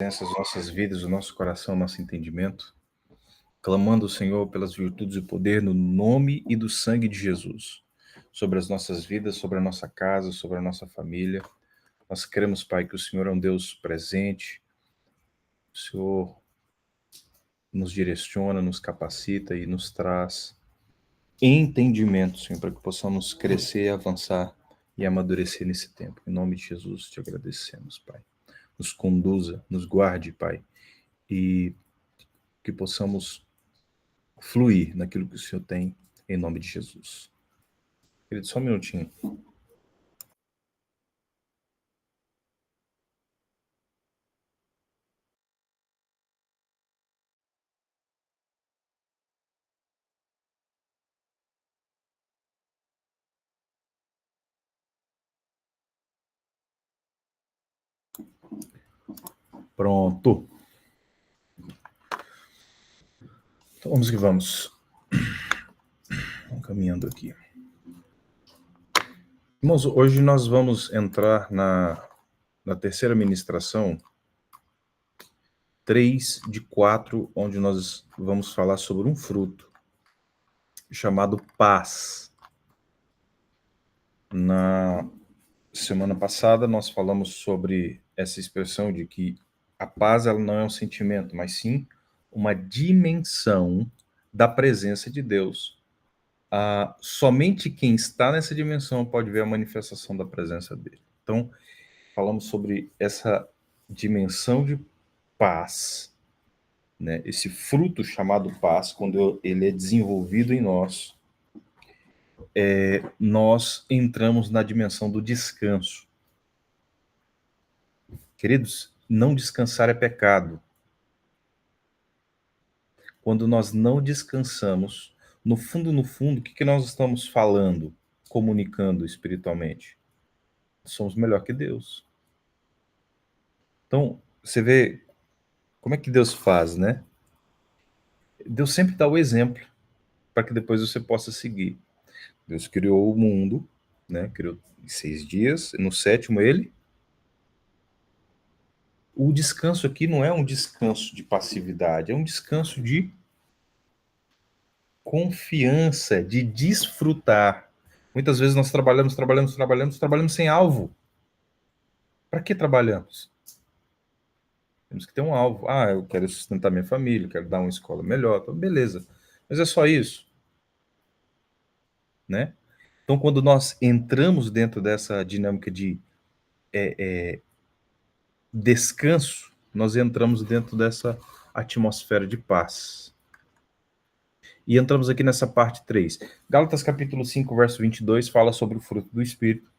Essas nossas vidas, o nosso coração, o nosso entendimento, clamando ao Senhor pelas virtudes e poder no nome e do sangue de Jesus, sobre as nossas vidas, sobre a nossa casa, sobre a nossa família. Nós cremos, Pai, que o Senhor é um Deus presente, o Senhor nos direciona, nos capacita e nos traz entendimento, Senhor, para que possamos crescer, avançar e amadurecer nesse tempo. Em nome de Jesus, te agradecemos, Pai. Nos conduza, nos guarde, Pai, e que possamos fluir naquilo que o Senhor tem, em nome de Jesus. Querido, só um minutinho. Pronto. Então vamos que vamos. Vamos caminhando aqui. Irmãos, hoje nós vamos entrar na terceira ministração, 3 de 4, onde nós vamos falar sobre um fruto chamado paz. Na semana passada nós falamos sobre essa expressão de que a paz ela não é um sentimento, mas sim uma dimensão da presença de Deus. Somente quem está nessa dimensão pode ver a manifestação da presença dele. Então, falamos sobre essa dimensão de paz, né? Esse fruto chamado paz, quando ele é desenvolvido em nós, nós entramos na dimensão do descanso. Queridos, não descansar é pecado. Quando nós não descansamos, no fundo, o que nós estamos falando, comunicando espiritualmente? Somos melhor que Deus. Então, você vê como é que Deus faz, né? Deus sempre dá o exemplo para que depois você possa seguir. Deus criou o mundo, né? Criou em 6 dias, no 7º ele. O descanso aqui não é um descanso de passividade, é um descanso de confiança, de desfrutar. Muitas vezes nós trabalhamos sem alvo. Para que trabalhamos? Temos que ter um alvo. Eu quero sustentar minha família, quero dar uma escola melhor, então beleza. Mas é só isso, né? Então, quando nós entramos dentro dessa dinâmica de descanso, nós entramos dentro dessa atmosfera de paz. E entramos aqui nessa parte 3. Gálatas capítulo 5, verso 22, fala sobre o fruto do Espírito.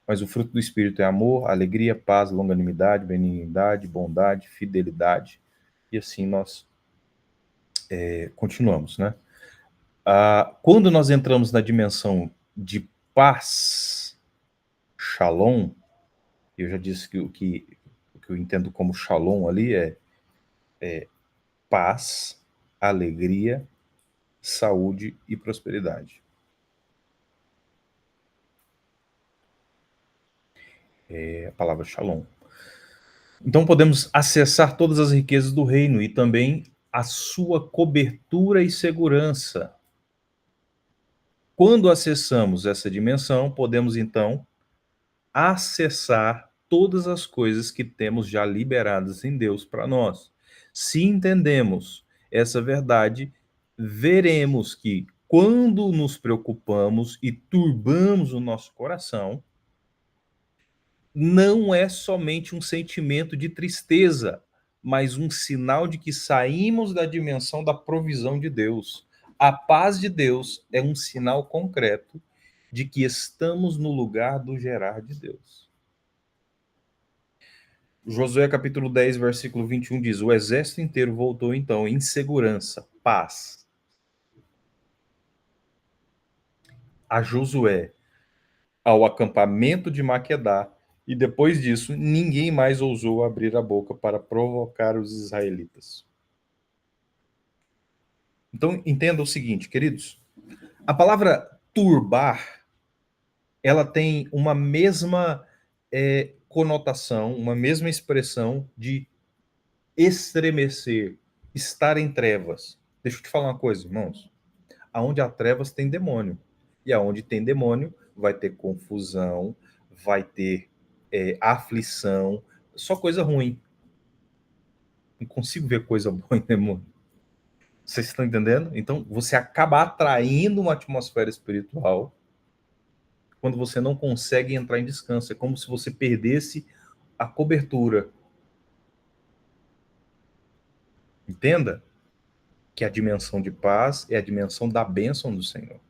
Mas o fruto do Espírito é amor, alegria, paz, longanimidade, benignidade, bondade, fidelidade. E assim nós continuamos, né? Quando nós entramos na dimensão de paz, shalom, eu já disse que o que eu entendo como shalom ali é paz, alegria, saúde e prosperidade. É a palavra shalom. Então podemos acessar todas as riquezas do reino e também a sua cobertura e segurança. Quando acessamos essa dimensão, podemos então acessar todas as coisas que temos já liberadas em Deus para nós. Se entendemos essa verdade, veremos que quando nos preocupamos e turbamos o nosso coração, não é somente um sentimento de tristeza, mas um sinal de que saímos da dimensão da provisão de Deus. A paz de Deus é um sinal concreto de que estamos no lugar do gerar de Deus. Josué capítulo 10, versículo 21 diz: o exército inteiro voltou então em segurança, paz, a Josué, ao acampamento de Maquedá, e depois disso, ninguém mais ousou abrir a boca para provocar os israelitas. Então, entenda o seguinte, queridos. A palavra turbar, ela tem uma mesma conotação, uma mesma expressão de estremecer, estar em trevas. Deixa eu te falar uma coisa, irmãos. Aonde há trevas tem demônio. E aonde tem demônio, vai ter confusão, vai ter aflição, só coisa ruim. Não consigo ver coisa boa em demônio. Vocês estão entendendo? Então, você acaba atraindo uma atmosfera espiritual quando você não consegue entrar em descanso. É como se você perdesse a cobertura. Entenda que a dimensão de paz é a dimensão da bênção do Senhor.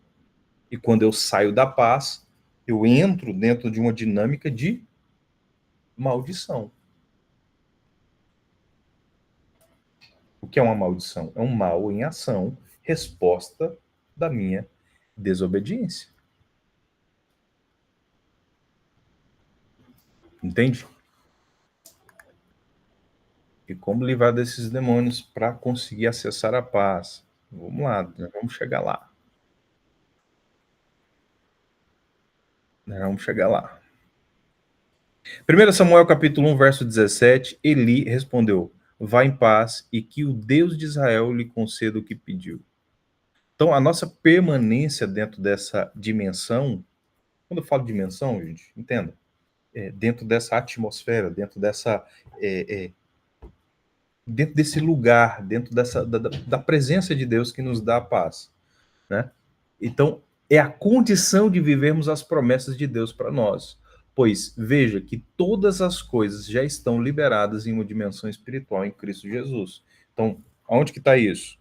E quando eu saio da paz, eu entro dentro de uma dinâmica de maldição. O que é uma maldição? É um mal em ação, resposta da minha desobediência. Entende? E como livrar desses demônios para conseguir acessar a paz? Vamos lá, vamos chegar lá. Vamos chegar lá. 1 Samuel capítulo 1, verso 17, Eli respondeu, vá em paz e que o Deus de Israel lhe conceda o que pediu. Então, a nossa permanência dentro dessa dimensão, quando eu falo dimensão, gente, entenda, dentro dessa atmosfera, dentro desse lugar, dentro da presença de Deus que nos dá a paz, né? Então, é a condição de vivermos as promessas de Deus para nós. Pois, veja que todas as coisas já estão liberadas em uma dimensão espiritual em Cristo Jesus. Então, aonde que está isso?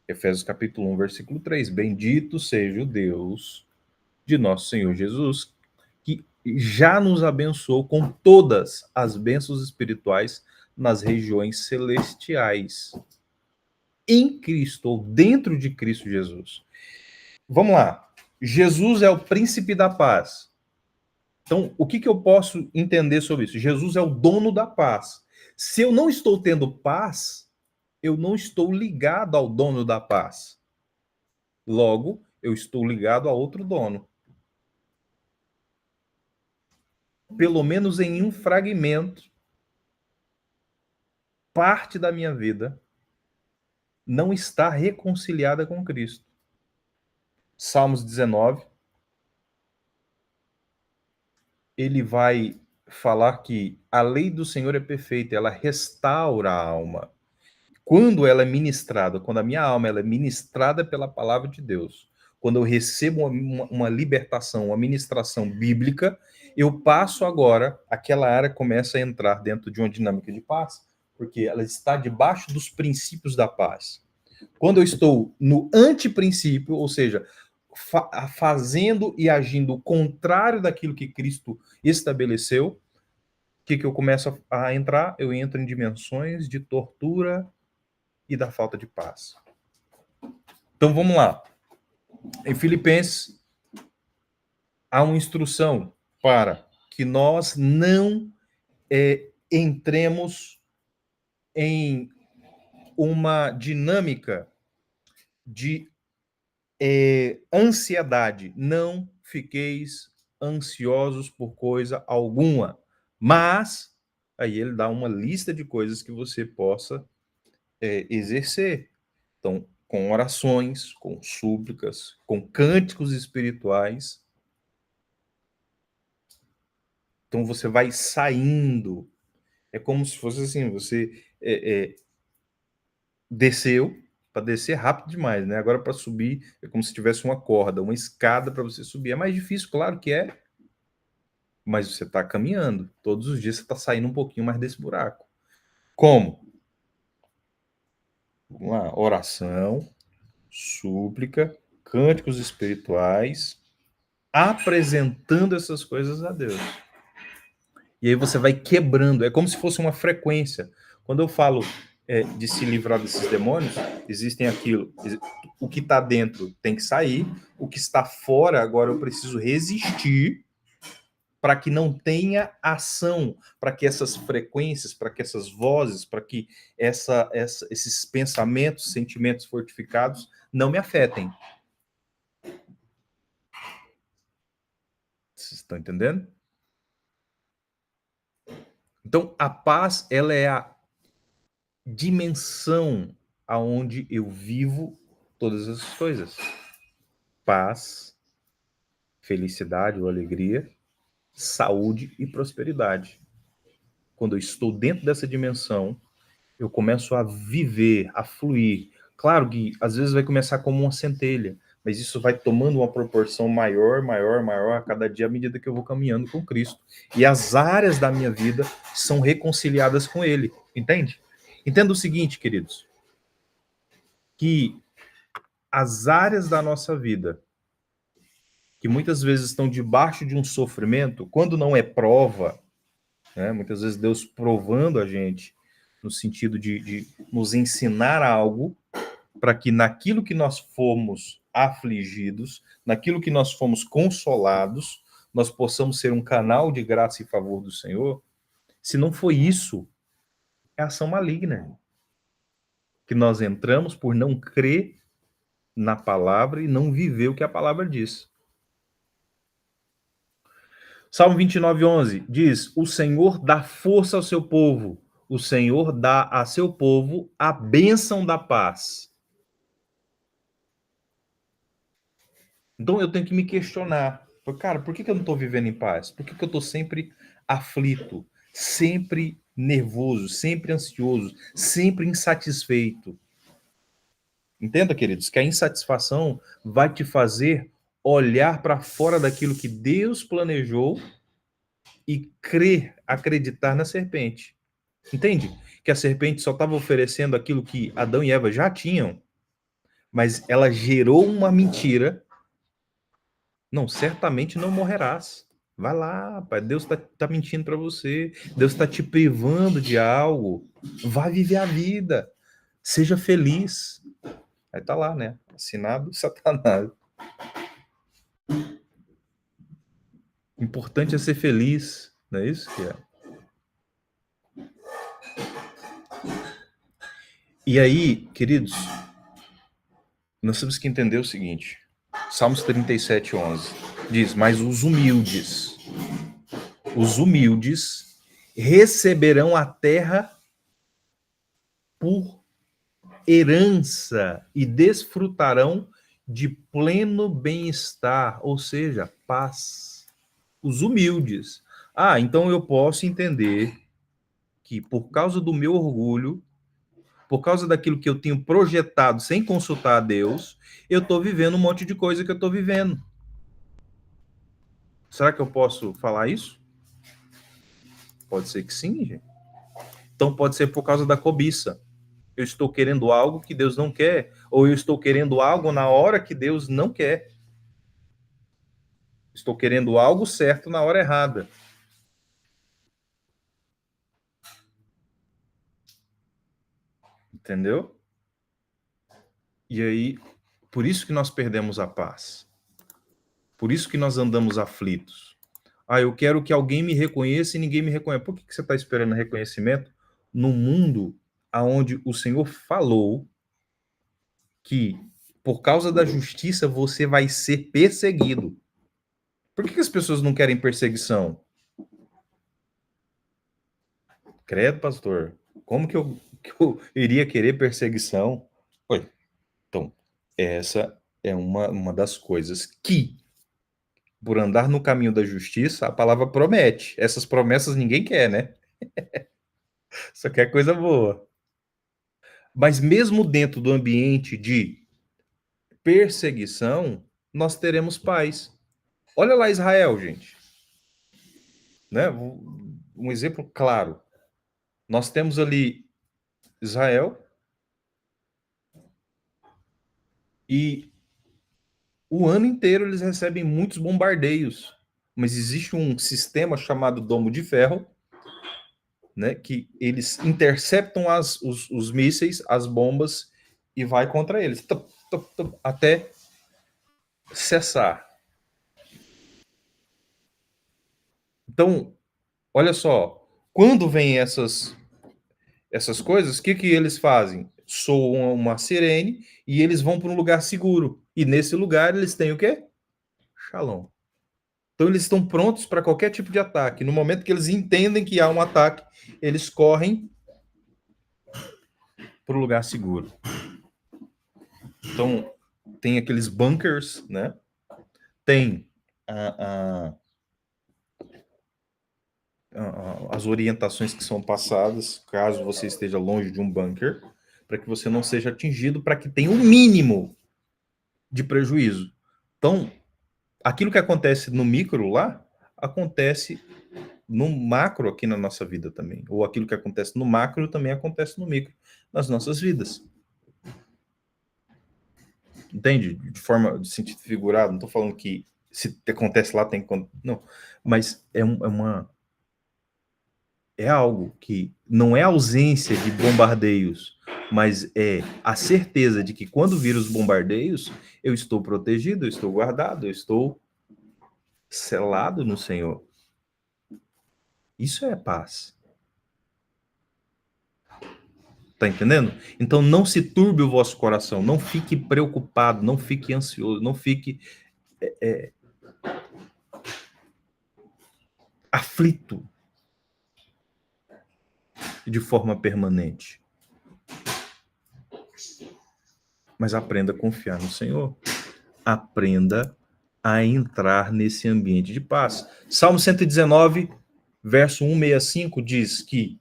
Efésios capítulo 1, versículo 3. Bendito seja o Deus de nosso Senhor Jesus, que já nos abençoou com todas as bênçãos espirituais nas regiões celestiais. Em Cristo, ou dentro de Cristo Jesus. Vamos lá. Jesus é o príncipe da paz. Então, o que eu posso entender sobre isso? Jesus é o dono da paz. Se eu não estou tendo paz, eu não estou ligado ao dono da paz. Logo, eu estou ligado a outro dono. Pelo menos em um fragmento, parte da minha vida não está reconciliada com Cristo. Salmos 19, ele vai falar que a lei do Senhor é perfeita, ela restaura a alma. Quando ela é ministrada, quando a minha alma ela é ministrada pela palavra de Deus, quando eu recebo uma libertação, uma ministração bíblica, eu passo agora, aquela área começa a entrar dentro de uma dinâmica de paz, porque ela está debaixo dos princípios da paz. Quando eu estou no antiprincípio, ou seja, fazendo e agindo o contrário daquilo que Cristo estabeleceu, o que eu começo a entrar? Eu entro em dimensões de tortura e da falta de paz. Então vamos lá. Em Filipenses, há uma instrução para que nós não entremos em uma dinâmica de ansiedade. Não fiqueis ansiosos por coisa alguma. Mas, aí ele dá uma lista de coisas que você possa exercer. Então, com orações, com súplicas, com cânticos espirituais. Então, você vai saindo. É como se fosse assim, você desceu, para descer é rápido demais, né? Agora, para subir, é como se tivesse uma corda, uma escada para você subir. É mais difícil, claro que é, mas você está caminhando. Todos os dias você está saindo um pouquinho mais desse buraco. Como? Vamos lá, oração, súplica, cânticos espirituais, apresentando essas coisas a Deus. E aí você vai quebrando, é como se fosse uma frequência. Quando eu falo de se livrar desses demônios, existem aquilo, o que está dentro tem que sair, o que está fora, agora eu preciso resistir para que não tenha ação, para que essas frequências, para que essas vozes, para que esses pensamentos, sentimentos fortificados não me afetem. Vocês estão entendendo? Então, a paz, ela é a dimensão aonde eu vivo todas essas coisas. Paz, felicidade ou alegria, saúde e prosperidade. Quando eu estou dentro dessa dimensão, eu começo a viver, a fluir. Claro que às vezes vai começar como uma centelha, mas isso vai tomando uma proporção maior, maior, maior a cada dia à medida que eu vou caminhando com Cristo. E as áreas da minha vida são reconciliadas com Ele, entende? Entenda o seguinte, queridos, que as áreas da nossa vida que muitas vezes estão debaixo de um sofrimento, quando não é prova, né? Muitas vezes Deus provando a gente no sentido de nos ensinar algo para que naquilo que nós fomos afligidos, naquilo que nós fomos consolados, nós possamos ser um canal de graça e favor do Senhor. Se não foi isso, é ação maligna que nós entramos por não crer na palavra e não viver o que a palavra diz. Salmo 29:11 diz: O Senhor dá força ao seu povo, o Senhor dá a seu povo a bênção da paz. Então eu tenho que me questionar. Cara, por que eu não estou vivendo em paz? Por que eu estou sempre aflito, sempre nervoso, sempre ansioso, sempre insatisfeito? Entenda, queridos, que a insatisfação vai te fazer olhar para fora daquilo que Deus planejou e crer, acreditar na serpente. Entende? Que a serpente só estava oferecendo aquilo que Adão e Eva já tinham, mas ela gerou uma mentira. Não, certamente não morrerás. Vai lá, pai. Deus tá mentindo para você. Deus está te privando de algo. Vai viver a vida. Seja feliz. Aí tá lá, né? Assinado Satanás. O importante é ser feliz. Não é isso que é? E aí, queridos, nós temos que entender o seguinte. Salmos 37:11 diz: Mas os humildes receberão a terra por herança e desfrutarão de pleno bem-estar, ou seja, paz. Os humildes. Ah, então eu posso entender que por causa do meu orgulho, por causa daquilo que eu tenho projetado sem consultar a Deus, eu estou vivendo um monte de coisa que eu estou vivendo. Será que eu posso falar isso? Pode ser que sim, gente. Então pode ser por causa da cobiça. Eu estou querendo algo que Deus não quer, ou eu estou querendo algo na hora que Deus não quer. Estou querendo algo certo na hora errada. Entendeu? E aí, por isso que nós perdemos a paz. Por isso que nós andamos aflitos. Ah, eu quero que alguém me reconheça e ninguém me reconhece. Por que você está esperando reconhecimento no mundo onde o Senhor falou que por causa da justiça você vai ser perseguido? Por que as pessoas não querem perseguição? Credo, pastor. Como que eu iria querer perseguição? Oi. Então, essa é uma das coisas que, por andar no caminho da justiça, a palavra promete. Essas promessas ninguém quer, né? Só quer coisa boa. Mas mesmo dentro do ambiente de perseguição, nós teremos paz. Olha lá Israel, gente. Né? Um exemplo claro. Nós temos ali Israel e o ano inteiro eles recebem muitos bombardeios, mas existe um sistema chamado Domo de Ferro, né, que eles interceptam os mísseis, as bombas, e vai contra eles, até cessar. Então, olha só, quando vem essas coisas, o que eles fazem? Soam uma sirene e eles vão para um lugar seguro. E nesse lugar eles têm o quê? Shalom. Então eles estão prontos para qualquer tipo de ataque. No momento que eles entendem que há um ataque, eles correm para o lugar seguro. Então, tem aqueles bunkers, né? Tem as orientações que são passadas, caso você esteja longe de um bunker, para que você não seja atingido, para que tenha um mínimo de prejuízo. Então, aquilo que acontece no micro lá, acontece no macro aqui na nossa vida também. Ou aquilo que acontece no macro também acontece no micro nas nossas vidas. Entende? De forma, de sentido figurado. Não estou falando que se acontece lá tem que... Não. Mas é algo que não é ausência de bombardeios, mas é a certeza de que quando vir os bombardeios, eu estou protegido, eu estou guardado, eu estou selado no Senhor. Isso é paz. Tá entendendo? Então não se turbe o vosso coração, não fique preocupado, não fique ansioso, não fique aflito de forma permanente. Mas aprenda a confiar no Senhor. Aprenda a entrar nesse ambiente de paz. Salmo 119, verso 165 diz que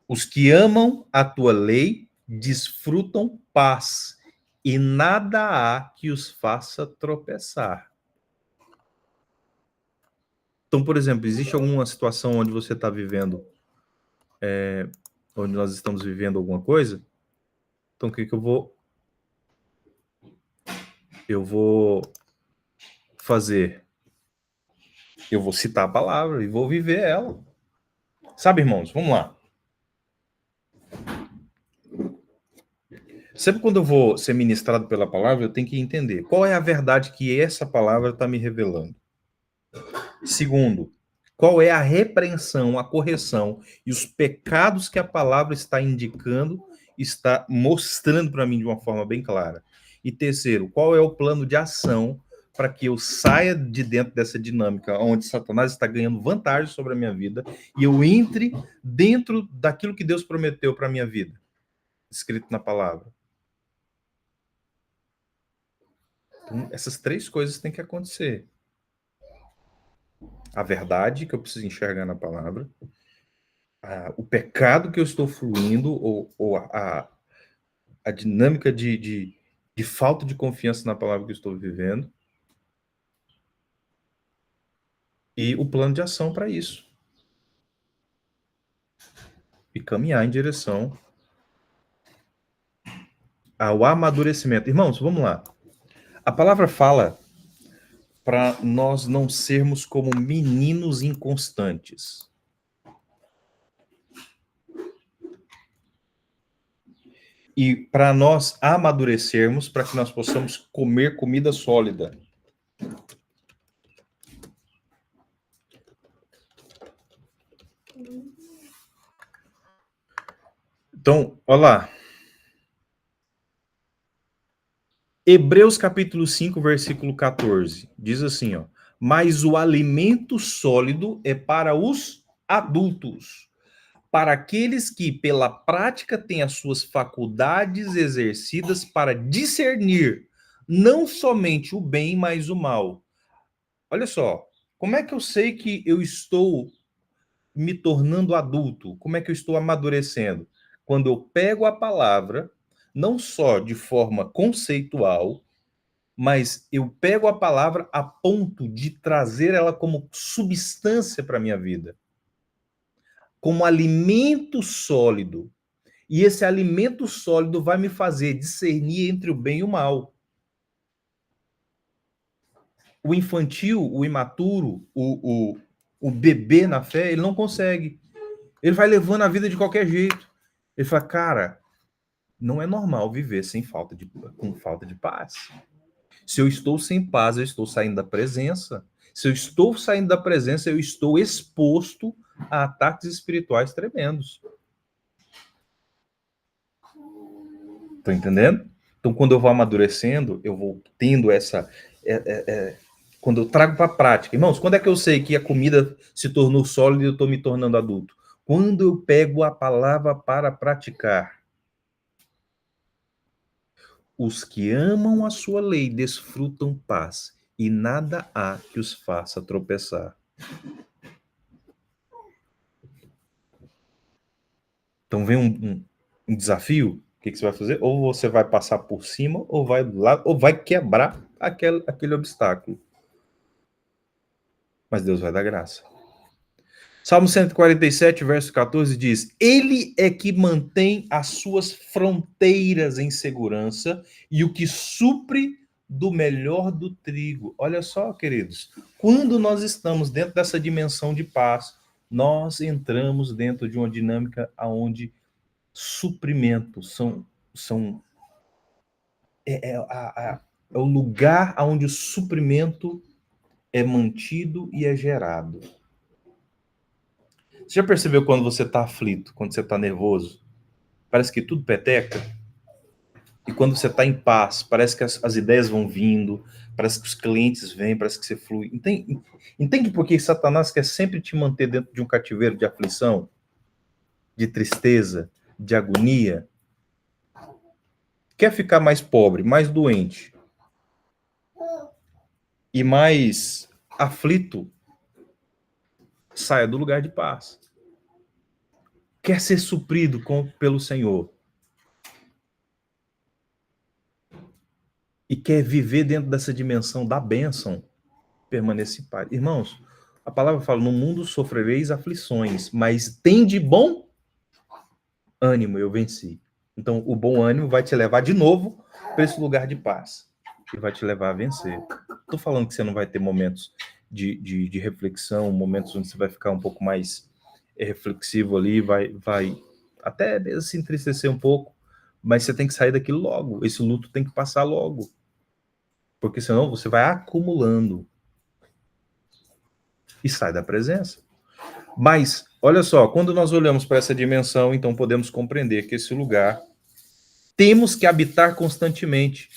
os que amam a tua lei desfrutam paz e nada há que os faça tropeçar. Então, por exemplo, existe alguma situação onde você está vivendo, onde nós estamos vivendo alguma coisa? Então, o que eu vou... Eu vou fazer? Eu vou citar a palavra e vou viver ela. Sabe, irmãos? Vamos lá. Sempre quando eu vou ser ministrado pela palavra, eu tenho que entender qual é a verdade que essa palavra está me revelando. Segundo, qual é a repreensão, a correção e os pecados que a palavra está indicando, está mostrando para mim de uma forma bem clara. E terceiro, qual é o plano de ação para que eu saia de dentro dessa dinâmica onde Satanás está ganhando vantagem sobre a minha vida e eu entre dentro daquilo que Deus prometeu para a minha vida, escrito na palavra. Então, essas três coisas têm que acontecer. A verdade que eu preciso enxergar na palavra, o pecado que eu estou fluindo, ou a dinâmica de falta de confiança na palavra que eu estou vivendo, e o plano de ação para isso. E caminhar em direção ao amadurecimento. Irmãos, vamos lá. A palavra fala para nós não sermos como meninos inconstantes. E para nós amadurecermos, para que nós possamos comer comida sólida. Então, olha lá. Hebreus capítulo 5, versículo 14. Diz assim, ó. Mas o alimento sólido é para os adultos, para aqueles que, pela prática, têm as suas faculdades exercidas para discernir não somente o bem, mas o mal. Olha só, como é que eu sei que eu estou me tornando adulto? Como é que eu estou amadurecendo? Quando eu pego a palavra, não só de forma conceitual, mas eu pego a palavra a ponto de trazer ela como substância para a minha vida, como alimento sólido. E esse alimento sólido vai me fazer discernir entre o bem e o mal. O infantil, o imaturo, o bebê na fé, ele não consegue. Ele vai levando a vida de qualquer jeito. Ele fala, cara, não é normal viver com falta de paz. Se eu estou sem paz, eu estou saindo da presença. Se eu estou saindo da presença, eu estou exposto a ataques espirituais tremendos. Estão entendendo? Então, quando eu vou amadurecendo, eu vou tendo essa... quando eu trago para a prática. Irmãos, quando é que eu sei que a comida se tornou sólida e eu estou me tornando adulto? Quando eu pego a palavra para praticar. Os que amam a sua lei desfrutam paz, e nada há que os faça tropeçar. Então vem um desafio, o que você vai fazer? Ou você vai passar por cima, ou vai do lado, ou vai quebrar aquele obstáculo. Mas Deus vai dar graça. Salmo 147, verso 14 diz: Ele é que mantém as suas fronteiras em segurança e o que supre do melhor do trigo. Olha só, queridos, quando nós estamos dentro dessa dimensão de paz, nós entramos dentro de uma dinâmica onde suprimento são é o lugar onde o suprimento é mantido e é gerado. Você já percebeu quando você está aflito, quando você está nervoso? Parece que tudo peteca. E quando você está em paz, parece que as ideias vão vindo, parece que os clientes vêm, parece que você flui. Entende por que Satanás quer sempre te manter dentro de um cativeiro de aflição, de tristeza, de agonia? Quer ficar mais pobre, mais doente e mais aflito? Saia do lugar de paz. Quer ser suprido pelo Senhor e quer viver dentro dessa dimensão da bênção, permaneça em paz. Irmãos, a palavra fala, no mundo sofrereis aflições, mas tem de bom ânimo, eu venci. Então, o bom ânimo vai te levar de novo para esse lugar de paz e vai te levar a vencer. Estou falando que você não vai ter momentos de reflexão, momentos onde você vai ficar um pouco mais reflexivo ali, vai até mesmo se entristecer um pouco, mas você tem que sair daquilo logo. Esse luto tem que passar logo, porque senão você vai acumulando e sai da presença. Mas, olha só, quando nós olhamos para essa dimensão, então podemos compreender que esse lugar temos que habitar constantemente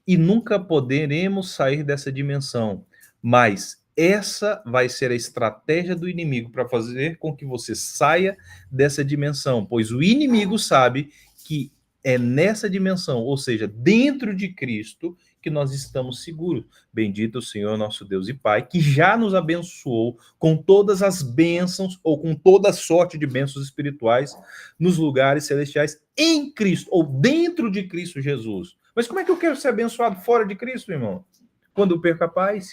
e nunca poderemos sair dessa dimensão. Mas essa vai ser a estratégia do inimigo para fazer com que você saia dessa dimensão, pois o inimigo sabe que é nessa dimensão, ou seja, dentro de Cristo, que nós estamos seguros. Bendito o Senhor, nosso Deus e Pai, que já nos abençoou com todas as bênçãos, ou com toda sorte de bênçãos espirituais, nos lugares celestiais, em Cristo, ou dentro de Cristo Jesus. Mas como é que eu quero ser abençoado fora de Cristo, irmão? Quando eu perco a paz?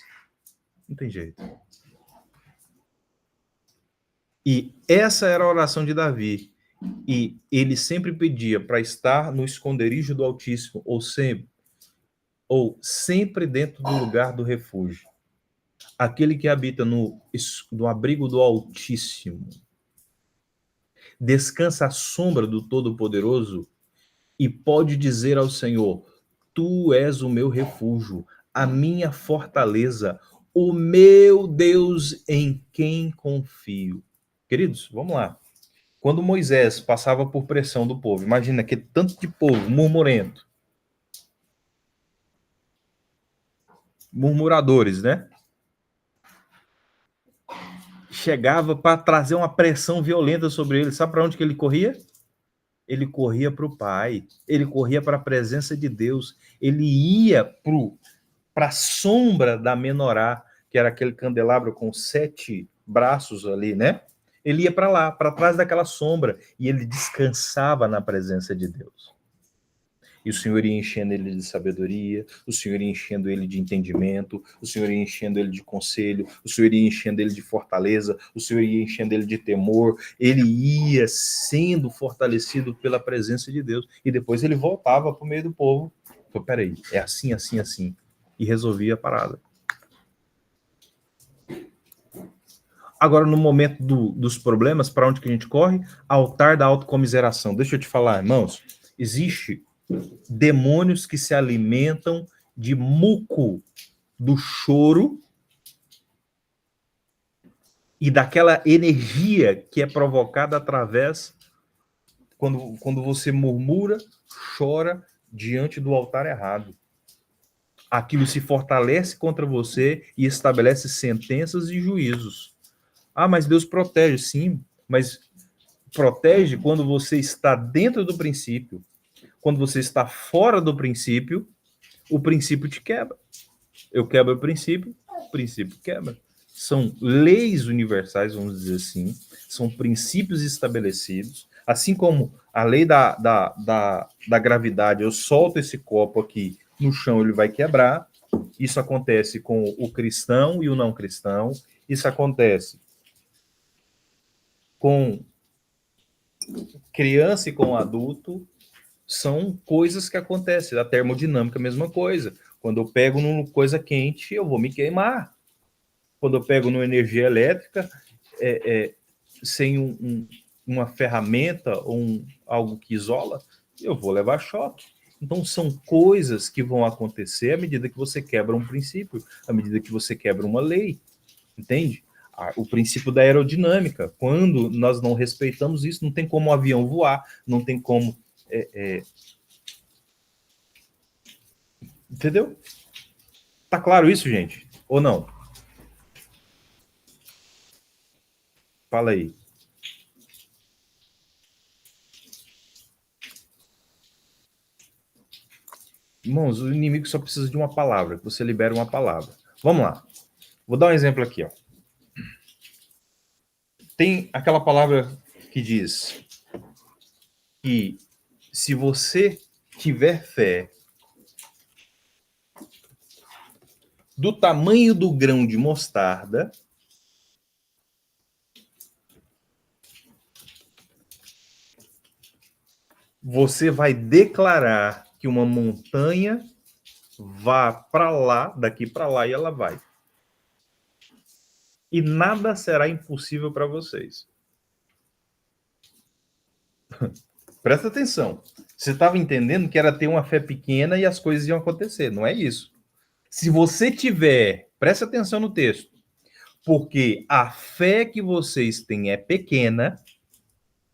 Não tem jeito. E essa era a oração de Davi. E ele sempre pedia para estar no esconderijo do Altíssimo, ou sempre dentro do lugar do refúgio. Aquele que habita no abrigo do Altíssimo, descansa à sombra do Todo-Poderoso e pode dizer ao Senhor: Tu és o meu refúgio, a minha fortaleza, o meu Deus em quem confio. Queridos, vamos lá. Quando Moisés passava por pressão do povo, imagina aquele tanto de povo murmurento, murmuradores, né? Chegava para trazer uma pressão violenta sobre ele. Sabe para onde que ele corria? Ele corria para o Pai, ele corria para a presença de Deus, ele ia para a sombra da menorá, que era aquele candelabro com 7 braços ali, né? Ele ia para lá, para trás daquela sombra, e ele descansava na presença de Deus. E o Senhor ia enchendo ele de sabedoria, o Senhor ia enchendo ele de entendimento, o Senhor ia enchendo ele de conselho, o Senhor ia enchendo ele de fortaleza, o Senhor ia enchendo ele de temor, ele ia sendo fortalecido pela presença de Deus. E depois ele voltava para o meio do povo. Falei, peraí, é assim, assim, assim. E resolvia a parada. Agora, no momento dos problemas, para onde que a gente corre? Altar da autocomiseração. Deixa eu te falar, irmãos, existe demônios que se alimentam de muco do choro e daquela energia que é provocada através quando você murmura, chora diante do altar errado. Aquilo se fortalece contra você e estabelece sentenças e juízos. Ah, mas Deus protege, sim, mas protege quando você está dentro do princípio. quando você está fora do princípio, o princípio te quebra. Eu quebro o princípio quebra. São leis universais, vamos dizer assim, são princípios estabelecidos, assim como a lei da gravidade, eu solto esse copo aqui no chão, ele vai quebrar. Isso acontece com o cristão e o não cristão, isso acontece com criança e com adulto, são coisas que acontecem. A termodinâmica, a mesma coisa. Quando eu pego numa coisa quente, eu vou me queimar. Quando eu pego numa energia elétrica, sem uma ferramenta ou algo que isola, eu vou levar choque. Então, são coisas que vão acontecer à medida que você quebra um princípio, à medida que você quebra uma lei. Entende? O princípio da aerodinâmica. Quando nós não respeitamos isso, não tem como o avião voar, não tem como... Entendeu? Tá claro isso, gente? Ou não? Fala aí. Irmãos, o inimigo só precisa de uma palavra, que você libera uma palavra. Vamos lá. Vou dar um exemplo aqui, ó. Tem aquela palavra que diz que se você tiver fé do tamanho do grão de mostarda, você vai declarar que uma montanha vá para lá, daqui para lá, e ela vai. E nada será impossível para vocês. Presta atenção. Você estava entendendo que era ter uma fé pequena e as coisas iam acontecer. Não é isso. Se você tiver, presta atenção no texto, porque a fé que vocês têm é pequena,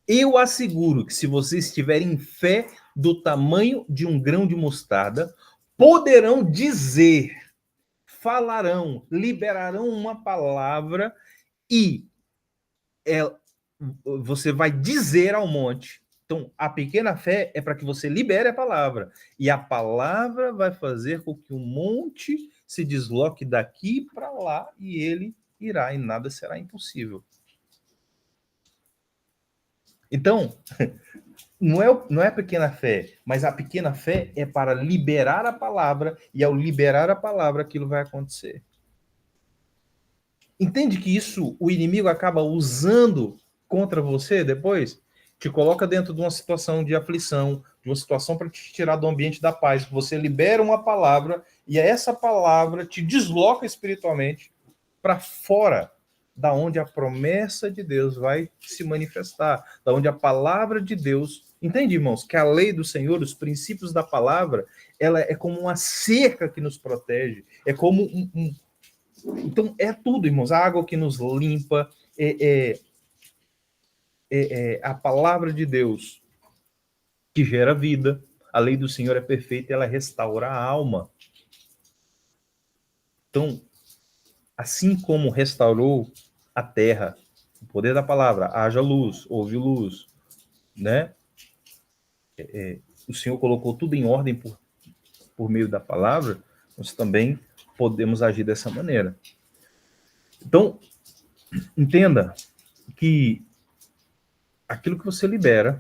eu asseguro que se vocês tiverem fé do tamanho de um grão de mostarda, poderão dizer, falarão, liberarão uma palavra e você vai dizer ao monte. Então, a pequena fé é para que você libere a palavra. E a palavra vai fazer com que o monte se desloque daqui para lá e ele irá, e nada será impossível. Então, não é a pequena fé, mas a pequena fé é para liberar a palavra, e ao liberar a palavra, aquilo vai acontecer. Entende que isso o inimigo acaba usando contra você depois? Te coloca dentro de uma situação de aflição, de uma situação para te tirar do ambiente da paz. Você libera uma palavra e essa palavra te desloca espiritualmente para fora da onde a promessa de Deus vai se manifestar, da onde a palavra de Deus... Entende, irmãos, que a lei do Senhor, os princípios da palavra, ela é como uma cerca que nos protege, é como então, é tudo, irmãos. A água que nos limpa, a palavra de Deus que gera vida. A lei do Senhor é perfeita, ela restaura a alma. Então, assim como restaurou a terra, o poder da palavra, haja luz, houve luz, né? O Senhor colocou tudo em ordem por meio da palavra, nós também podemos agir dessa maneira. Então, entenda que aquilo que você libera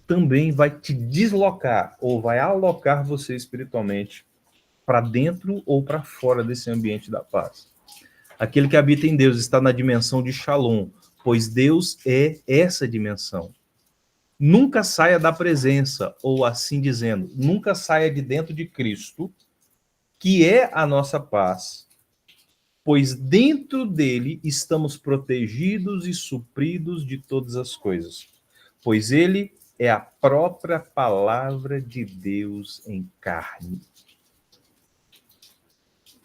também vai te deslocar ou vai alocar você espiritualmente para dentro ou para fora desse ambiente da paz. Aquele que habita em Deus está na dimensão de Shalom, pois Deus é essa dimensão. Nunca saia da presença, ou assim dizendo, nunca saia de dentro de Cristo, que é a nossa paz, pois dentro dele estamos protegidos e supridos de todas as coisas, pois ele é a própria palavra de Deus em carne.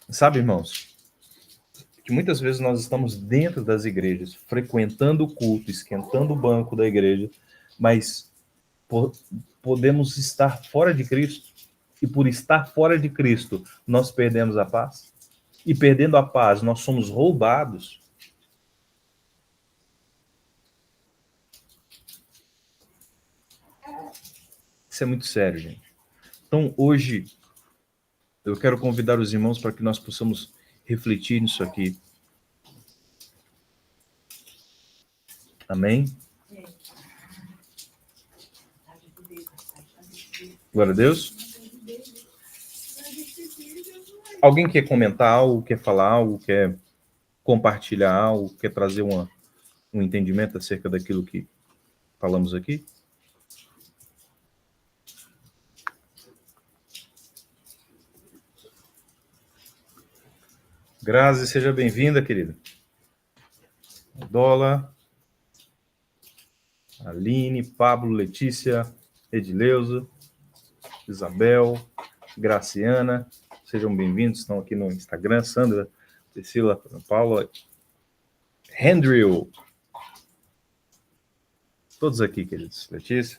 Sabe, irmãos, que muitas vezes nós estamos dentro das igrejas, frequentando o culto, esquentando o banco da igreja, mas podemos estar fora de Cristo, e por estar fora de Cristo, nós perdemos a paz, e perdendo a paz, nós somos roubados. Isso é muito sério, gente. Então, hoje, eu quero convidar os irmãos para que nós possamos refletir nisso aqui. Amém? Glória a Deus. Alguém quer comentar algo, quer falar algo, quer compartilhar algo, quer trazer um entendimento acerca daquilo que falamos aqui? Grazi, seja bem-vinda, querida. Dola, Aline, Pablo, Letícia, Edileuza, Isabel, Graciana, sejam bem-vindos, estão aqui no Instagram, Sandra, Priscila, Paula, Andrew, todos aqui, queridos. Letícia.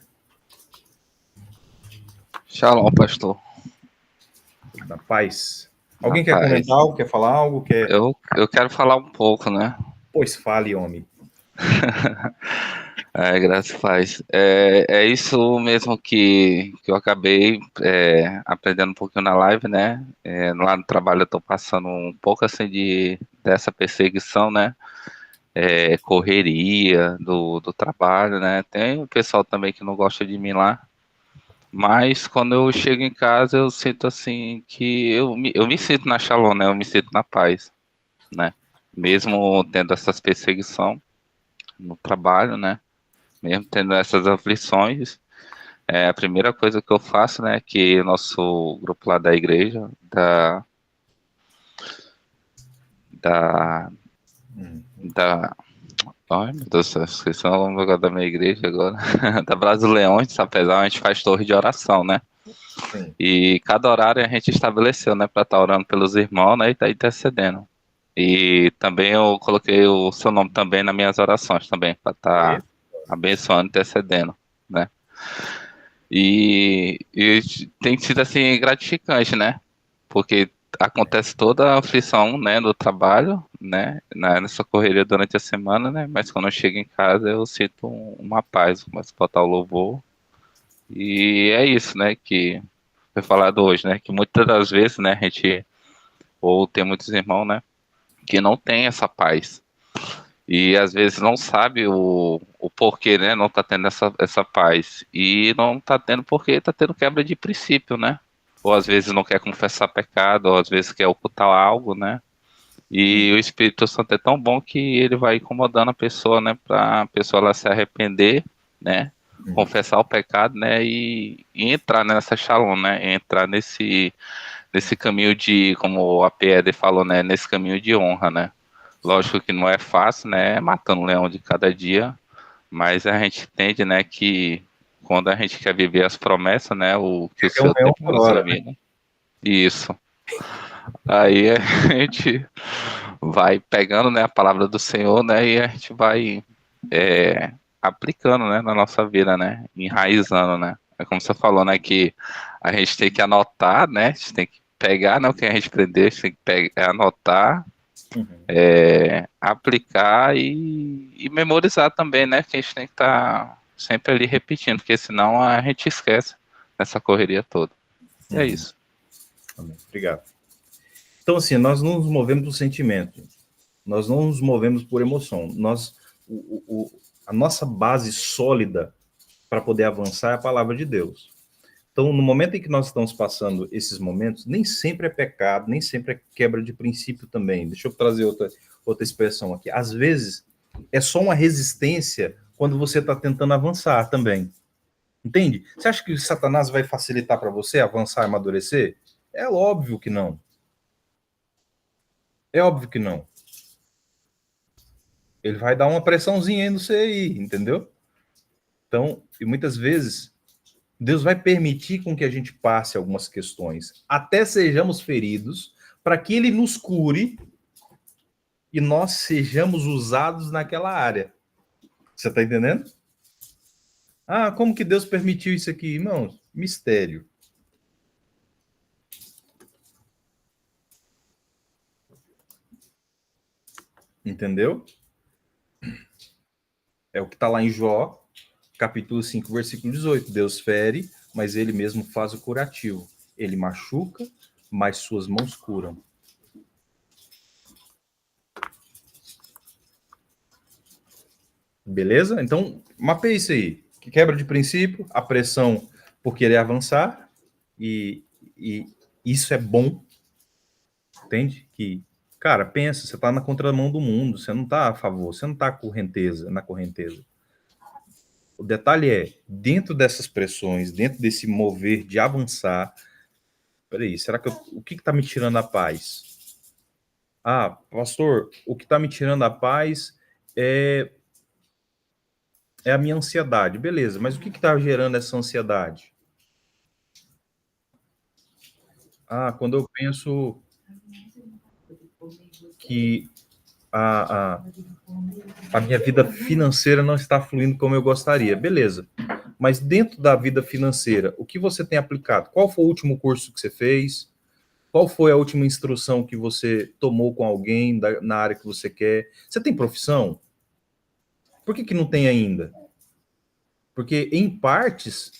Shalom, pastor. Na paz. Alguém quer comentar algo, quer falar algo? Eu quero falar um pouco, né? Pois fale, homem. Graças a Deus. É isso mesmo que eu acabei aprendendo um pouquinho na live, né? Lá no trabalho eu estou passando um pouco assim dessa perseguição, né? Correria do trabalho, né? Tem o pessoal também que não gosta de mim lá. Mas quando eu chego em casa eu sinto assim que eu me sinto na Shalom, né? Eu me sinto na paz, né? Mesmo tendo essas perseguição no trabalho, né? Mesmo tendo essas aflições, a primeira coisa que eu faço, né, que o nosso grupo lá da igreja, da, ai meu Deus do céu, esqueci o nome agora da minha igreja agora, da Brasileões, apesar a gente faz torre de oração, né, Sim. e cada horário a gente estabeleceu, né, para estar orando pelos irmãos, né, e tá intercedendo. E também eu coloquei o seu nome também nas minhas orações também, para estar abençoando, intercedendo, né. E tem sido assim gratificante, né? Porque acontece toda a aflição, né, do trabalho, né, nessa correria durante a semana, né? Mas quando eu chego em casa eu sinto uma paz, começo a botar o louvor. E é isso, né, que foi falado hoje, né? Que muitas das vezes, né, a gente ou tem muitos irmãos, né, que não tem essa paz. E às vezes não sabe o porquê, né? Não tá tendo essa paz. E não tá tendo porque tá tendo quebra de princípio, né? Ou às vezes não quer confessar pecado, ou às vezes quer ocultar algo, né? E o Espírito Santo é tão bom que ele vai incomodando a pessoa, né? Pra pessoa ela se arrepender, né? Confessar o pecado, né? E entrar nessa shalom, né? Entrar nesse caminho de, como a PED falou, né? Nesse caminho de honra, né? Lógico que não é fácil, né? Matando um leão de cada dia, mas a gente entende, né, que quando a gente quer viver as promessas, né, o que o É um Senhor tem leão para por nossa hora, né? vida. Isso. Aí a gente vai pegando, né, a palavra do Senhor, né, e a gente vai aplicando, né, na nossa vida, né, enraizando, né. É como você falou, né, que a gente tem que anotar, né, a gente tem que pegar, né, o que a gente aprendeu, a gente tem que anotar, aplicar e memorizar também, né? Que a gente tem que estar sempre ali repetindo, porque senão a gente esquece essa correria toda. E é isso. Amém. Obrigado. Então, assim, nós não nos movemos por sentimento, nós não nos movemos por emoção. A nossa base sólida para poder avançar é a palavra de Deus. Então, no momento em que nós estamos passando esses momentos, nem sempre é pecado, nem sempre é quebra de princípio também. Deixa eu trazer outra expressão aqui. Às vezes, é só uma resistência quando você está tentando avançar também. Entende? Você acha que o Satanás vai facilitar para você avançar e amadurecer? É óbvio que não. É óbvio que não. Ele vai dar uma pressãozinha aí no você aí, entendeu? Então, e muitas vezes Deus vai permitir com que a gente passe algumas questões, até sejamos feridos, para que ele nos cure e nós sejamos usados naquela área. Você está entendendo? Ah, como que Deus permitiu isso aqui, irmãos? Mistério. Entendeu? É o que está lá em Jó, capítulo 5, versículo 18. Deus fere mas ele mesmo faz o curativo. Ele machuca, mas suas mãos curam. Beleza? Então, mapeia isso aí. Que quebra de princípio, a pressão por querer avançar, e isso é bom, entende? Que, cara, pensa, você está na contramão do mundo, você não está a favor, você não está na correnteza. O detalhe é, dentro dessas pressões, dentro desse mover de avançar, peraí, será que o que está me tirando a paz? Ah, pastor, o que está me tirando a paz é a minha ansiedade. Beleza, mas o que está gerando essa ansiedade? Ah, quando eu penso que a, a, a minha vida financeira não está fluindo como eu gostaria. Beleza. Mas dentro da vida financeira, o que você tem aplicado? Qual foi o último curso que você fez? Qual foi a última instrução que você tomou com alguém na área que você quer? Você tem profissão? Por que não tem ainda? Porque, em partes,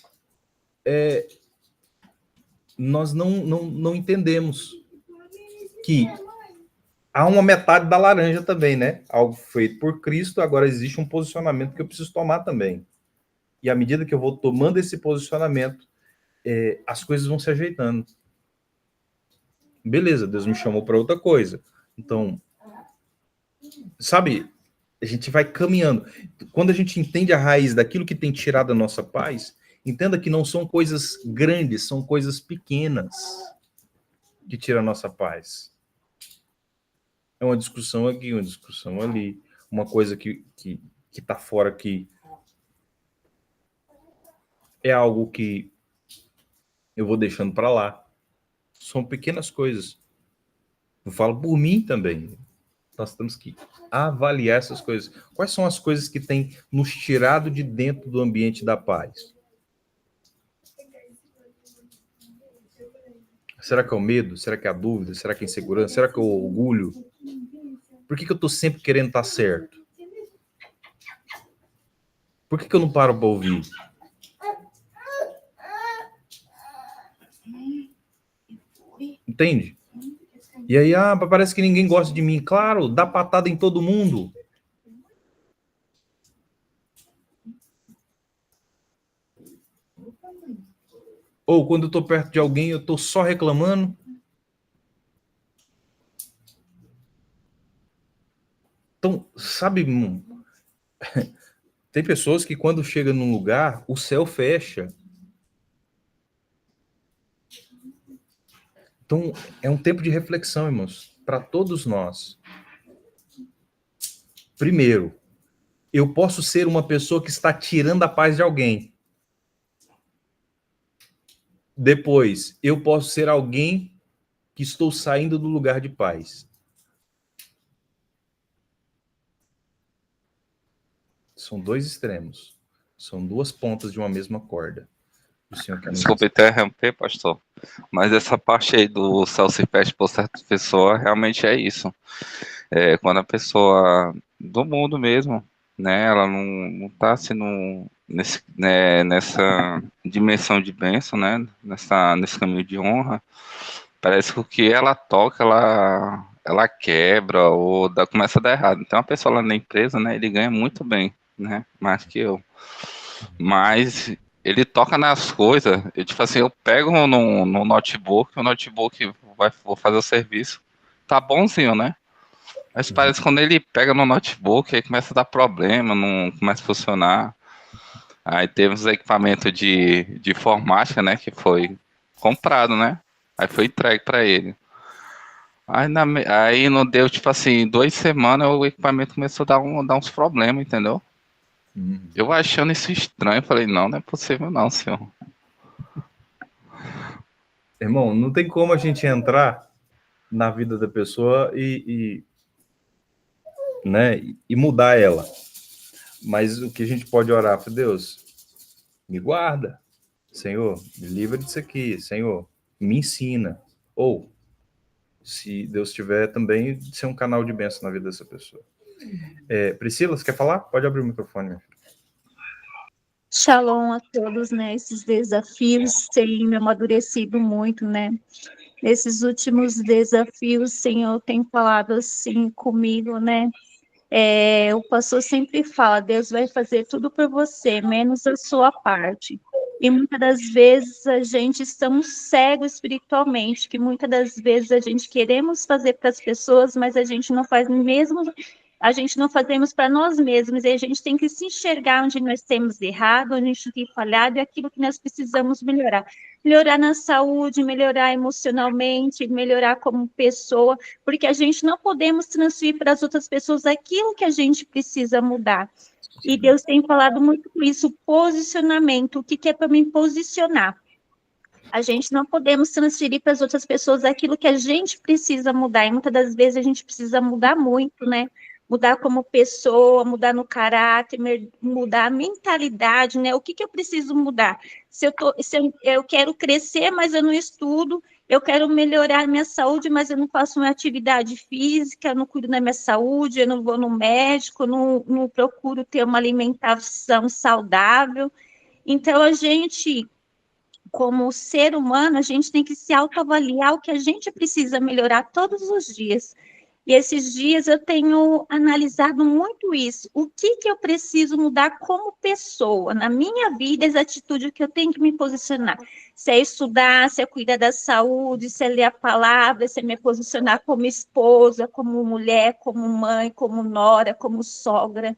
nós não entendemos que há uma metade da laranja também, né? Algo feito por Cristo, agora existe um posicionamento que eu preciso tomar também. E à medida que eu vou tomando esse posicionamento, as coisas vão se ajeitando. Beleza, Deus me chamou para outra coisa. Então, sabe, a gente vai caminhando. Quando a gente entende a raiz daquilo que tem tirado a nossa paz, entenda que não são coisas grandes, são coisas pequenas que tiram a nossa paz. É uma discussão aqui, uma discussão ali, uma coisa que está fora que é algo que eu vou deixando para lá. São pequenas coisas. Eu falo por mim também. Nós temos que avaliar essas coisas. Quais são as coisas que têm nos tirado de dentro do ambiente da paz? Será que é o medo? Será que é a dúvida? Será que é a insegurança? Será que é o orgulho? Por que eu estou sempre querendo estar certo? Por que eu não paro para ouvir? Entende? E aí, parece que ninguém gosta de mim. Claro, dá patada em todo mundo. Ou quando eu tô perto de alguém, eu tô só reclamando. Então, sabe, tem pessoas que quando chega num lugar, o céu fecha. Então, é um tempo de reflexão, irmãos, para todos nós. Primeiro, eu posso ser uma pessoa que está tirando a paz de alguém. Depois, eu posso ser alguém que estou saindo do lugar de paz. São dois extremos. São duas pontas de uma mesma corda. O Senhor quer nos Desculpe interromper, pastor, mas essa parte aí do céu se fecha por certa pessoa, realmente é isso. Quando a pessoa do mundo mesmo, né, ela não tá assim nessa dimensão de bênção, né, nesse caminho de honra, parece que o que ela toca, ela quebra ou começa a dar errado. Então, a pessoa lá na empresa, né, ele ganha muito bem, né, mais que eu. Mas ele toca nas coisas, tipo assim, eu pego no notebook, o notebook vou fazer o serviço, tá bonzinho, né? Mas parece que quando ele pega no notebook, aí começa a dar problema, não começa a funcionar. Aí teve uns equipamentos de informática, né, que foi comprado, né? Aí foi entregue para ele. Aí não deu, tipo assim, 2 semanas o equipamento começou a dar uns problemas, entendeu? Eu achando isso estranho, falei, não é possível não, senhor. Irmão, não tem como a gente entrar na vida da pessoa né, e mudar ela. Mas o que a gente pode orar para Deus? Me guarda, Senhor, me livra disso aqui, Senhor, me ensina. Ou, se Deus tiver também, de ser um canal de bênção na vida dessa pessoa. Priscila, você quer falar? Pode abrir o microfone, minha filha. Shalom a todos, né? Esses desafios têm me amadurecido muito, né? Nesses últimos desafios, o Senhor tem falado assim comigo, né? O pastor sempre fala, Deus vai fazer tudo por você, menos a sua parte. E muitas das vezes a gente estamos cegos espiritualmente, que muitas das vezes a gente queremos fazer para as pessoas, mas a gente não faz mesmo, a gente não fazemos para nós mesmos, e a gente tem que se enxergar onde nós temos errado, onde a gente tem falhado, e aquilo que nós precisamos melhorar. Melhorar na saúde, melhorar emocionalmente, melhorar como pessoa, porque a gente não podemos transferir para as outras pessoas aquilo que a gente precisa mudar. E Deus tem falado muito com isso, posicionamento, o que é para me posicionar. A gente não podemos transferir para as outras pessoas aquilo que a gente precisa mudar, e muitas das vezes a gente precisa mudar muito, né? Mudar como pessoa, mudar no caráter, mudar a mentalidade, né? O que eu preciso mudar? Se eu quero crescer, mas eu não estudo, eu quero melhorar a minha saúde, mas eu não faço uma atividade física, eu não cuido da minha saúde, eu não vou no médico, não procuro ter uma alimentação saudável. Então, a gente, como ser humano, a gente tem que se autoavaliar o que a gente precisa melhorar todos os dias. E esses dias eu tenho analisado muito isso. O que eu preciso mudar como pessoa, na minha vida, essa atitude que eu tenho que me posicionar. Se é estudar, se é cuidar da saúde, se é ler a palavra, se é me posicionar como esposa, como mulher, como mãe, como nora, como sogra.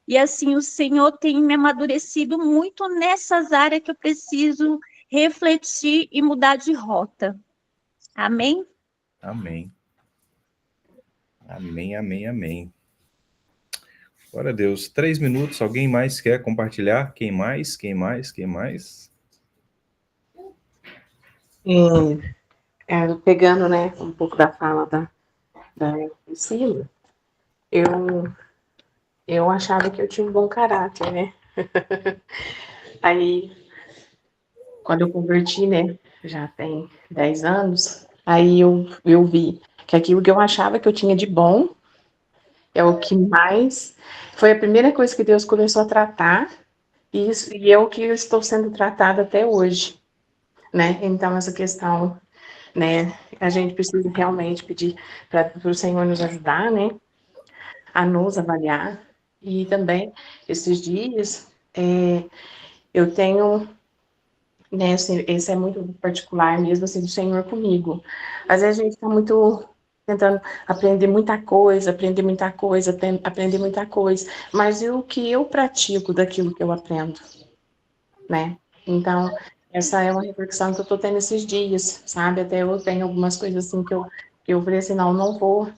E assim, o Senhor tem me amadurecido muito nessas áreas que eu preciso refletir e mudar de rota. Amém? Amém. Amém, amém, amém. Glória a Deus. 3 minutos. Alguém mais quer compartilhar? Quem mais? Quem mais? Quem mais? Pegando, né, um pouco da fala da Priscila, eu achava que eu tinha um bom caráter, né? Aí, quando eu converti, né, já tem 10 anos, aí eu vi que aquilo que eu achava que eu tinha de bom é o que mais... Foi a primeira coisa que Deus começou a tratar, e é o que eu estou sendo tratada até hoje, né? Então, essa questão, né, a gente precisa realmente pedir para o Senhor nos ajudar, né, a nos avaliar. E também, esses dias, eu tenho, né, assim, esse é muito particular mesmo, assim, do Senhor comigo. Às vezes a gente está muito tentando aprender muita coisa, aprender muita coisa, mas e o que eu pratico daquilo que eu aprendo, né? Então, essa é uma reflexão que eu estou tendo esses dias, sabe? Até eu tenho algumas coisas assim que eu falei assim, não vou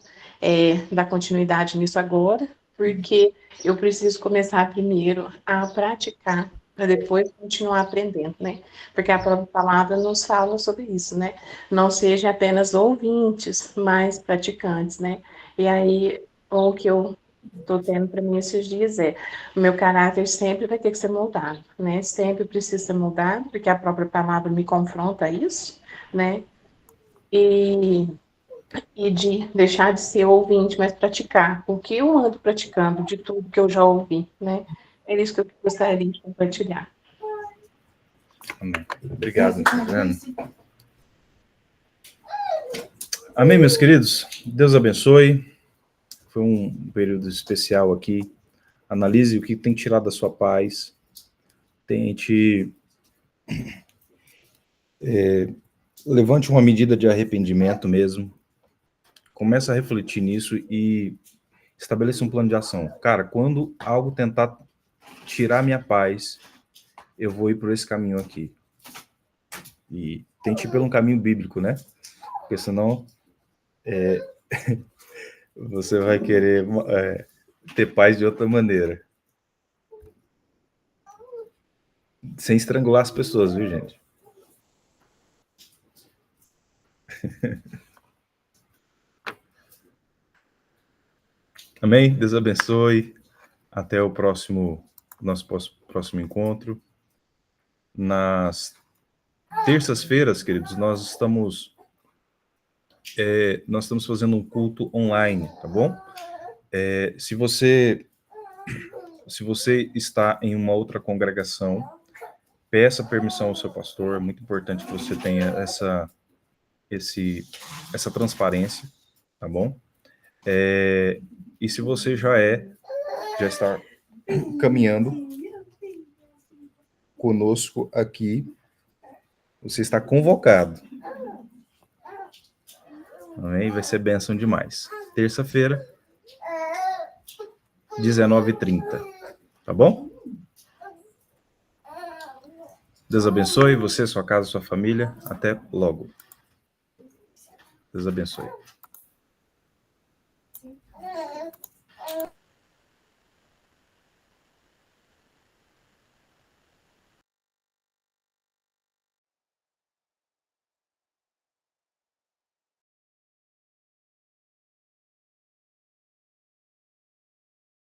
dar continuidade nisso agora, porque eu preciso começar primeiro a praticar, para depois continuar aprendendo, né? Porque a própria palavra nos fala sobre isso, né? Não seja apenas ouvintes, mas praticantes, né? E aí, o que eu estou tendo para mim esses dias o meu caráter sempre vai ter que ser moldado, né? Sempre precisa ser moldado, porque a própria palavra me confronta a isso, né? E de deixar de ser ouvinte, mas praticar. O que eu ando praticando de tudo que eu já ouvi, né? É isso que eu gostaria de compartilhar. Amém. Obrigado, Juliana. Amém, meus queridos? Deus abençoe. Foi um período especial aqui. Analise o que tem tirado da sua paz. Tente... levante uma medida de arrependimento mesmo. Comece a refletir nisso e estabeleça um plano de ação. Cara, quando algo tentar tirar minha paz, eu vou ir por esse caminho aqui. E tente ir por um caminho bíblico, né? Porque senão você vai querer ter paz de outra maneira. Sem estrangular as pessoas, viu, gente? Amém? Deus abençoe. Até o nosso próximo encontro. Nas terças-feiras, queridos, nós estamos fazendo um culto online, tá bom? Se você Se você está em uma outra congregação, peça permissão ao seu pastor. É muito importante que você tenha essa transparência, tá bom? E se você já está caminhando conosco aqui, você está convocado. Amém? Vai ser bênção demais. Terça-feira, 19h30. Tá bom? Deus abençoe você, sua casa, sua família. Até logo. Deus abençoe.